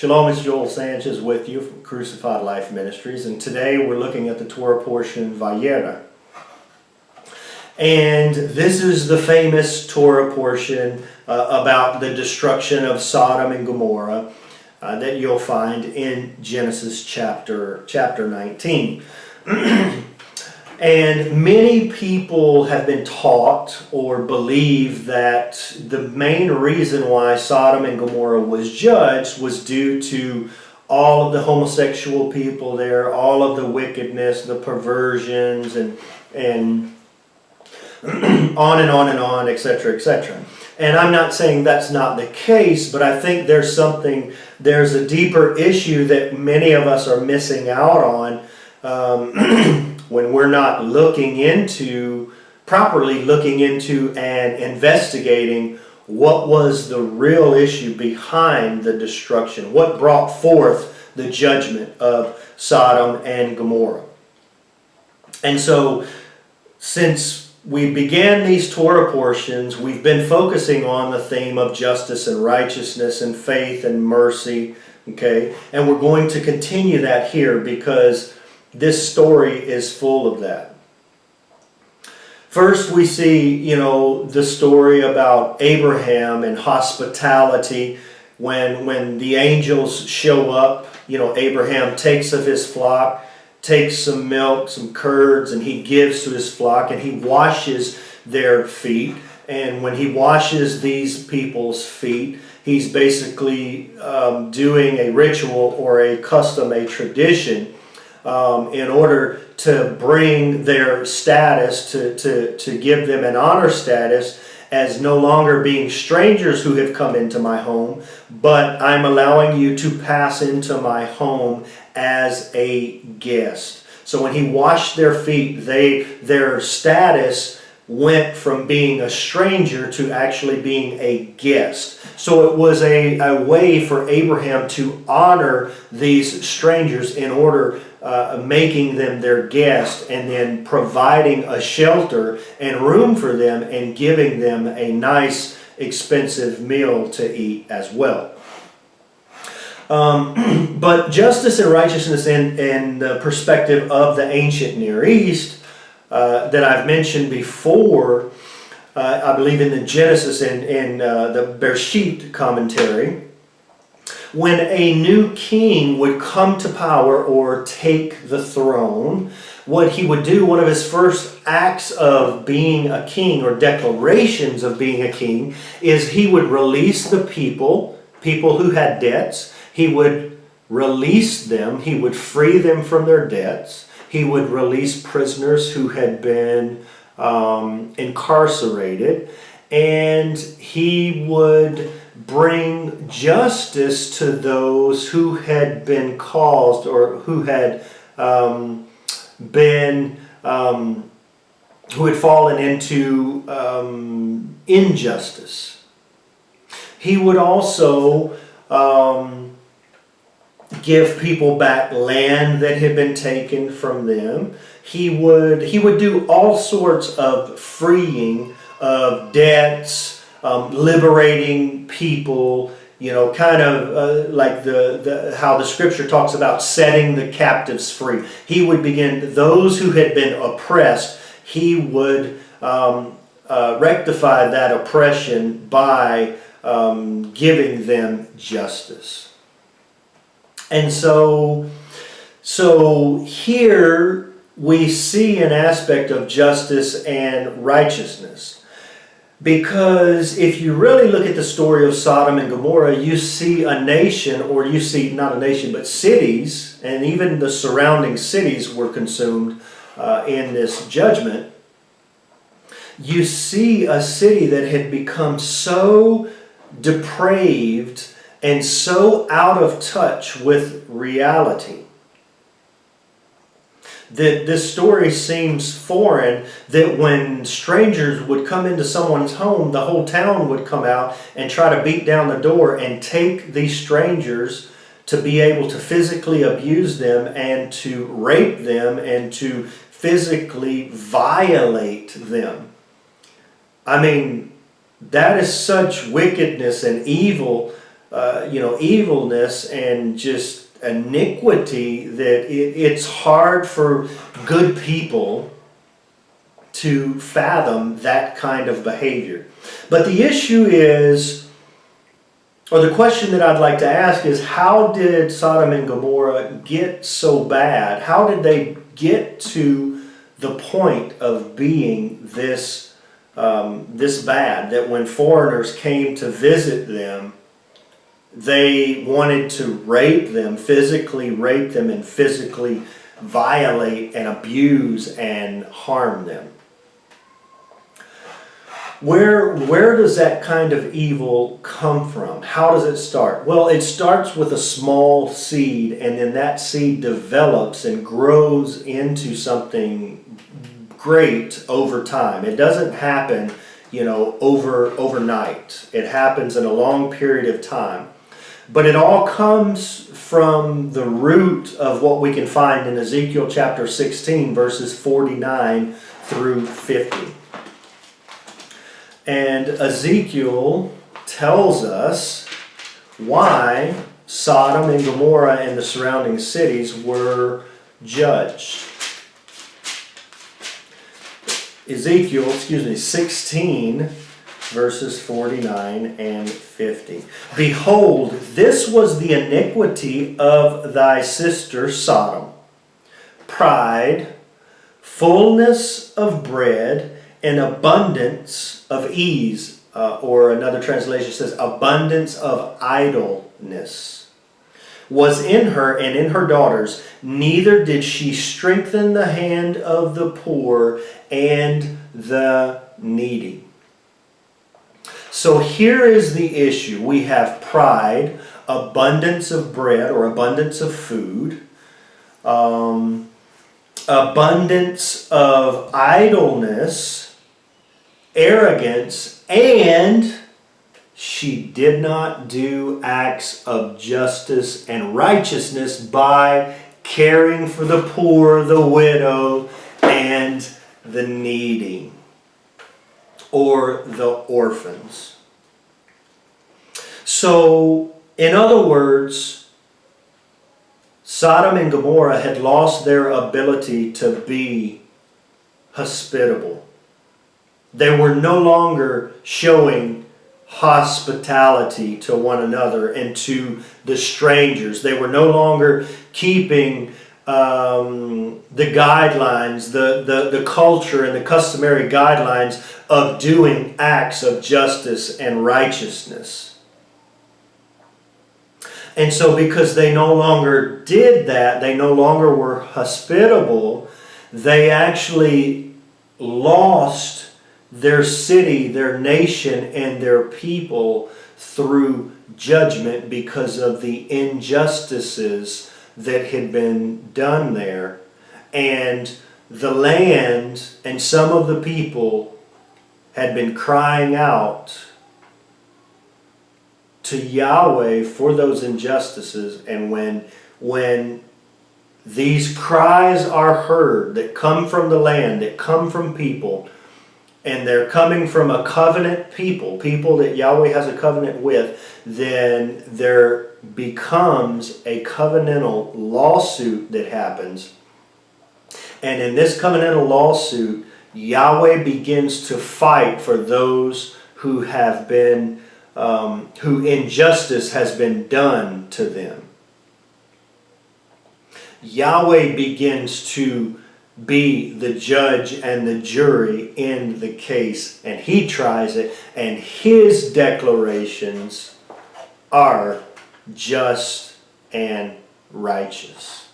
Shalom, it's Joel Sanchez with you from Crucified Life Ministries, and today we're looking at the Torah portion, Vayera. And this is the famous Torah portion about the destruction of Sodom and Gomorrah that you'll find in Genesis chapter 19. And many people have been taught or believe that the main reason why Sodom and Gomorrah was judged was due to all of the homosexual people there, all of the wickedness, the perversions, and on and on and on, etc., etc. And I'm not saying that's not the case, but I think there's a deeper issue that many of us are missing out on when we're not properly looking into and investigating what was the real issue behind the destruction, what brought forth the judgment of Sodom and Gomorrah. And so, since we began these Torah portions, we've been focusing on the theme of justice and righteousness and faith and mercy, okay? And we're going to continue that here because this story is full of that. First, we see, the story about Abraham and hospitality. When the angels show up, Abraham takes of his flock, takes some milk, some curds, and he gives to his flock, and he washes their feet. And when he washes these people's feet, he's basically doing a ritual or a custom, a tradition, in order to bring their status, to give them an honor status as no longer being strangers who have come into my home, but I'm allowing you to pass into my home as a guest. So when he washed their feet, their status went from being a stranger to actually being a guest. So it was a way for Abraham to honor these strangers in order making them their guest and then providing a shelter and room for them and giving them a nice expensive meal to eat as well. But justice and righteousness in the perspective of the ancient Near East that I've mentioned before, I believe in the Genesis and the Bereshit commentary, when a new king would come to power or take the throne, what he would do, one of his first acts of being a king or declarations of being a king, is he would release the people who had debts. He would release them. He would free them from their debts. He would release prisoners who had been incarcerated. And he would bring justice to those who had been caused or who had fallen into injustice. He would also give people back land that had been taken from them. He would do all sorts of freeing of debts, liberating people, kind of like how the scripture talks about setting the captives free. He would begin, those who had been oppressed, he would rectify that oppression by giving them justice. And so here we see an aspect of justice and righteousness. Because if you really look at the story of Sodom and Gomorrah, you see a nation, or you see not a nation, but cities, and even the surrounding cities were consumed in this judgment. You see a city that had become so depraved and so out of touch with reality that this story seems foreign, that when strangers would come into someone's home, the whole town would come out and try to beat down the door and take these strangers to be able to physically abuse them and to rape them and to physically violate them. I mean, that is such wickedness and evil evilness and just iniquity that it's hard for good people to fathom that kind of behavior. But the issue is, or the question that I'd like to ask is, how did Sodom and Gomorrah get so bad? How did they get to the point of being this bad, that when foreigners came to visit them, they wanted to physically rape them, and physically violate and abuse and harm them? Where does that kind of evil come from? How does it start? Well, it starts with a small seed, and then that seed develops and grows into something great over time. It doesn't happen, overnight. It happens in a long period of time. But it all comes from the root of what we can find in Ezekiel chapter 16, verses 49 through 50. And Ezekiel tells us why Sodom and Gomorrah and the surrounding cities were judged. Ezekiel, 16, verses 49 and 50. Behold, this was the iniquity of thy sister Sodom: pride, fullness of bread, and abundance of ease, or another translation says abundance of idleness, was in her and in her daughters. Neither did she strengthen the hand of the poor and the needy. So here is the issue. We have pride, abundance of bread or abundance of food, abundance of idleness, arrogance, and she did not do acts of justice and righteousness by caring for the poor, the widow, and the needy, or the orphans. So, in other words, Sodom and Gomorrah had lost their ability to be hospitable. They were no longer showing hospitality to one another and to the strangers. They were no longer keeping the guidelines, the culture and the customary guidelines of doing acts of justice and righteousness. And so because they no longer did that, they no longer were hospitable, they actually lost their city, their nation, and their people through judgment because of the injustices that had been done there. And the land and some of the people had been crying out to Yahweh for those injustices. And when these cries are heard that come from the land, that come from people, and they're coming from a covenant people that Yahweh has a covenant with, then there becomes a covenantal lawsuit that happens. And in this covenantal lawsuit, Yahweh begins to fight for those who have been, who injustice has been done to them. Yahweh begins to be the judge and the jury in the case, and he tries it, and his declarations are just and righteous.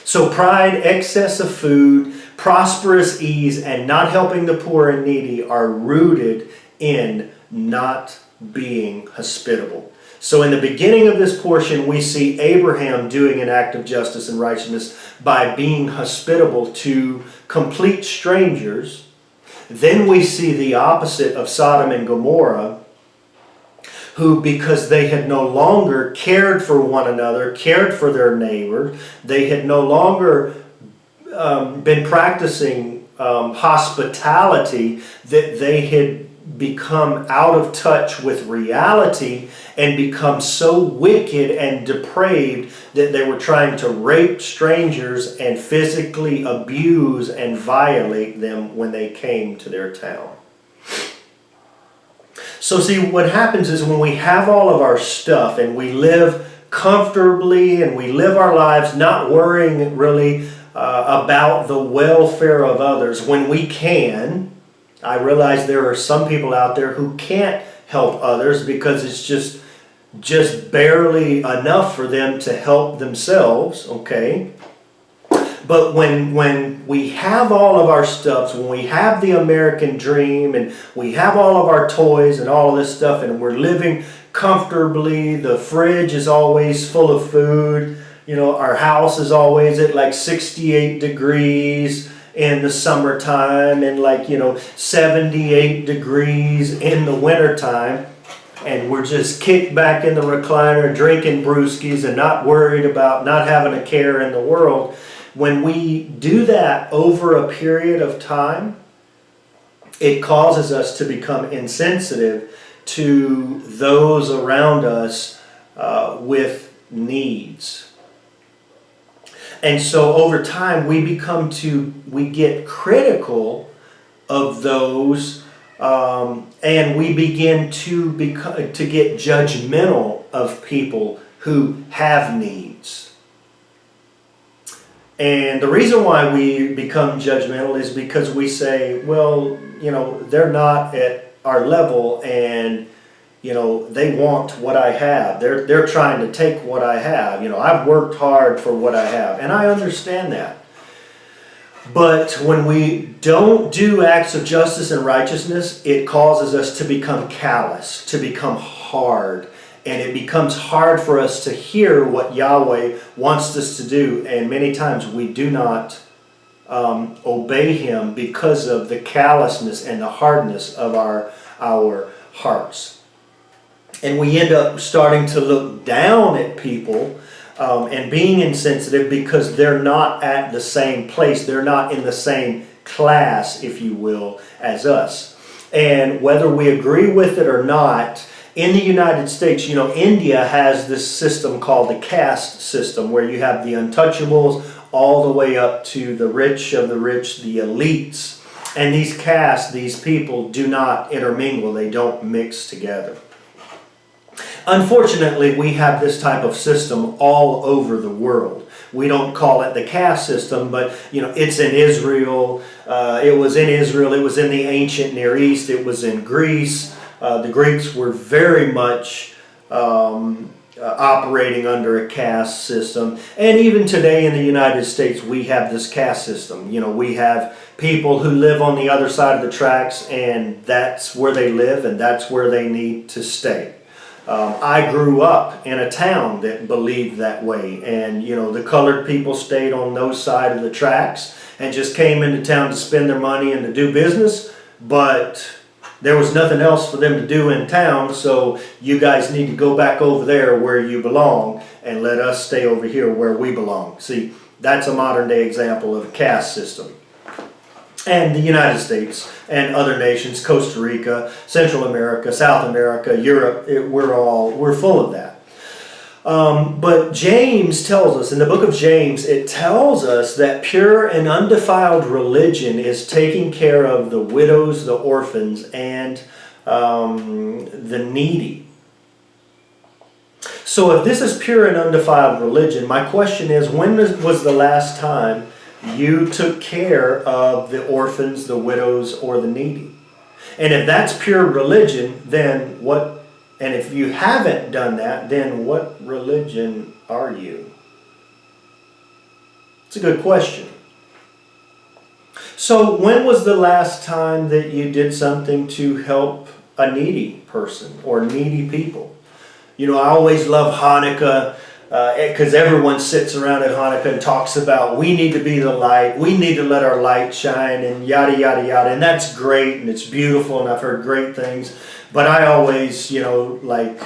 So pride, excess of food, prosperous ease, and not helping the poor and needy are rooted in not being hospitable. So in the beginning of this portion, we see Abraham doing an act of justice and righteousness by being hospitable to complete strangers. Then we see the opposite of Sodom and Gomorrah, who, because they had no longer cared for one another, cared for their neighbor, they had no longer been practicing hospitality, that they had become out of touch with reality and become so wicked and depraved that they were trying to rape strangers and physically abuse and violate them when they came to their town. So see, what happens is when we have all of our stuff and we live comfortably and we live our lives not worrying really about the welfare of others, when we can, I realize there are some people out there who can't help others because it's just barely enough for them to help themselves, okay? But when we have all of our stuff, when we have the American dream and we have all of our toys and all of this stuff and we're living comfortably, the fridge is always full of food, you know, our house is always at like 68 degrees in the summertime and like, 78 degrees in the wintertime, and we're just kicked back in the recliner drinking brewskis and not worried about not having a care in the world. When we do that over a period of time, it causes us to become insensitive to those around us with needs. And so over time we get critical of those, and we begin to get judgmental of people who have needs. And the reason why we become judgmental is because we say, well, they're not at our level, and they want what I have. They're trying to take what I have. I've worked hard for what I have, and I understand that. But when we don't do acts of justice and righteousness, it causes us to become callous, to become hard, and it becomes hard for us to hear what Yahweh wants us to do. And many times we do not obey Him because of the callousness and the hardness of our hearts. And we end up starting to look down at people and being insensitive because they're not at the same place. They're not in the same class, if you will, as us. And whether we agree with it or not, in the United States, India has this system called the caste system, where you have the untouchables all the way up to the rich of the rich, the elites. And these castes, these people, do not intermingle. They don't mix together. Unfortunately, we have this type of system all over the world. We don't call it the caste system, but it's in Israel. It was in Israel. It was in the ancient Near East. It was in Greece. The Greeks were very much operating under a caste system. And even today in the United States, we have this caste system. We have people who live on the other side of the tracks, and that's where they live, and that's where they need to stay. I grew up in a town that believed that way, and the colored people stayed on those side of the tracks and just came into town to spend their money and to do business, but there was nothing else for them to do in town, so you guys need to go back over there where you belong and let us stay over here where we belong. See, that's a modern day example of a caste system. And the United States and other nations, Costa Rica, Central America, South America, Europe, we're full of that. But James tells us, in the book of James, it tells us that pure and undefiled religion is taking care of the widows, the orphans, and the needy. So if this is pure and undefiled religion, my question is, when was the last time you took care of the orphans, the widows, or the needy? And if that's pure religion, then what? And if you haven't done that, then what religion are you? It's a good question. So when was the last time that you did something to help a needy person or needy people? I always love Hanukkah because everyone sits around at Hanukkah and talks about we need to be the light, we need to let our light shine, and yada, yada, yada. And that's great, and it's beautiful, and I've heard great things. But I always, like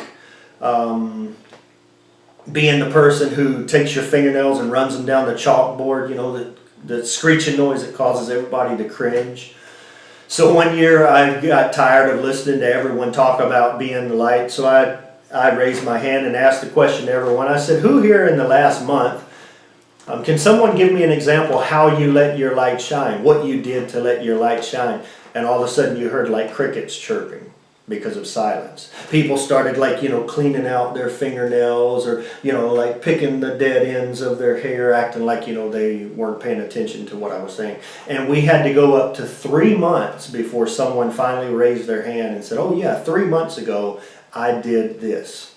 being the person who takes your fingernails and runs them down the chalkboard, the screeching noise that causes everybody to cringe. So one year I got tired of listening to everyone talk about being the light, so I raised my hand and asked the question to everyone. I said, who here in the last month, can someone give me an example how you let your light shine, what you did to let your light shine? And all of a sudden you heard like crickets chirping because of silence. People started like, cleaning out their fingernails or, like picking the dead ends of their hair, acting like, they weren't paying attention to what I was saying. And we had to go up to 3 months before someone finally raised their hand and said, oh yeah, 3 months ago I did this.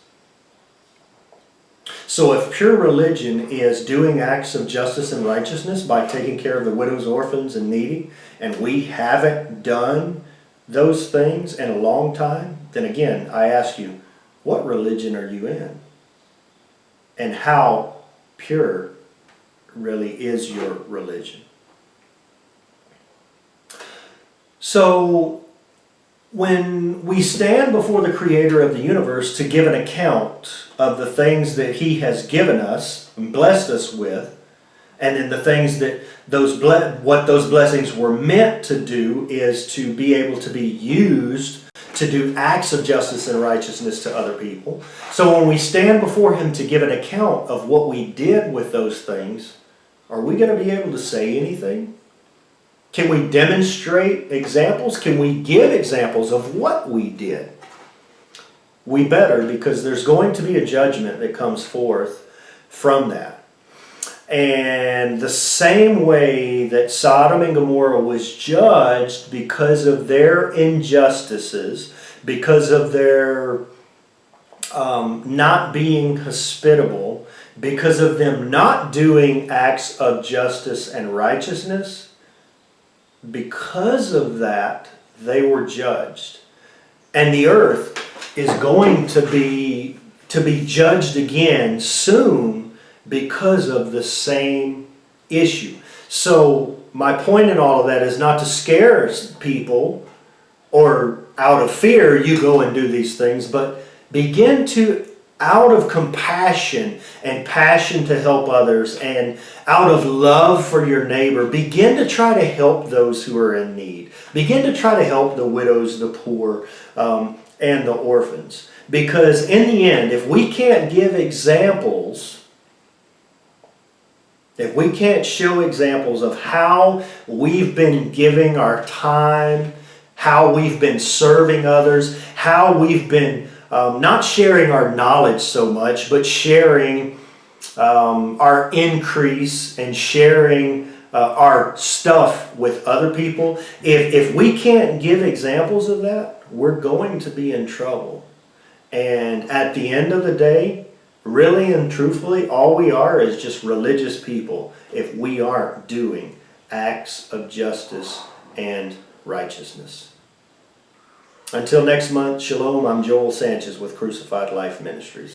So if pure religion is doing acts of justice and righteousness by taking care of the widows, orphans, and needy, and we haven't done those things in a long time, then again, I ask you, what religion are you in? And how pure really is your religion? So, when we stand before the Creator of the universe to give an account of the things that He has given us and blessed us with, and then the things that what those blessings were meant to do is to be able to be used to do acts of justice and righteousness to other people. So when we stand before Him to give an account of what we did with those things, are we going to be able to say anything? Can we demonstrate examples? Can we give examples of what we did? We better, because there's going to be a judgment that comes forth from that. And the same way that Sodom and Gomorrah was judged because of their injustices, because of their not being hospitable, because of them not doing acts of justice and righteousness, because of that, they were judged. And the earth is going to be judged again soon because of the same issue. So my point in all of that is not to scare people or out of fear you go and do these things, but begin to, out of compassion and passion to help others and out of love for your neighbor, begin to try to help those who are in need. Begin to try to help the widows, the poor, and the orphans. Because in the end, if we can't give examples, if we can't show examples of how we've been giving our time, how we've been serving others, how we've been not sharing our knowledge so much, but sharing our increase and sharing our stuff with other people, if we can't give examples of that, we're going to be in trouble. And at the end of the day, really and truthfully, all we are is just religious people if we aren't doing acts of justice and righteousness. Until next month, shalom, I'm Joel Sanchez with Crucified Life Ministries.